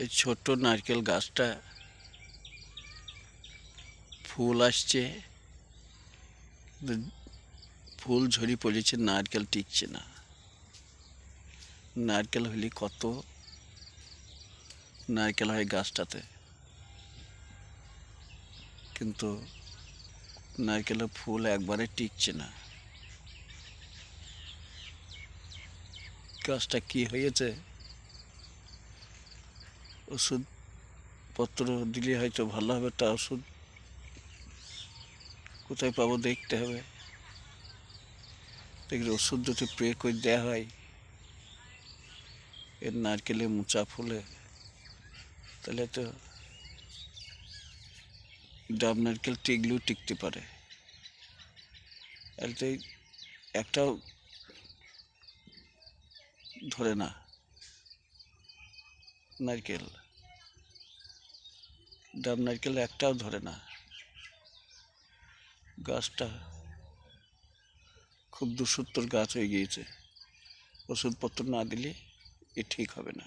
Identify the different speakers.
Speaker 1: এই ছোট্ট নারকেল গাছটা ফুল আসছে, ফুল ঝরে পড়েছে, নারকেল টিকছে না। নারকেল হলে কত নারকেল হয় গাছটাতে, কিন্তু নারকেলের ফুল একবারে টিকছে না। গাছটা কি হয়েছে? ওষুধপত্র দিলে হয়তো ভালো হবে, তা ওষুধ কোথায় পাবো দেখতে হবে। দেখলে ওষুধ যদি স্প্রে করে দেওয়া হয় এর নারকেলে মোচা ফুলে, তাহলে তো ডাব নারকেল টিকলেও টিকতে পারে। আর তো একটাও ধরে না নারকেল, ডাব নারকেল একটাও ধরে না। গাছটা খুব দুঃসত্তর গাছ হয়ে গিয়েছে, ওষুধপত্র না দিলে এ ঠিক হবে না।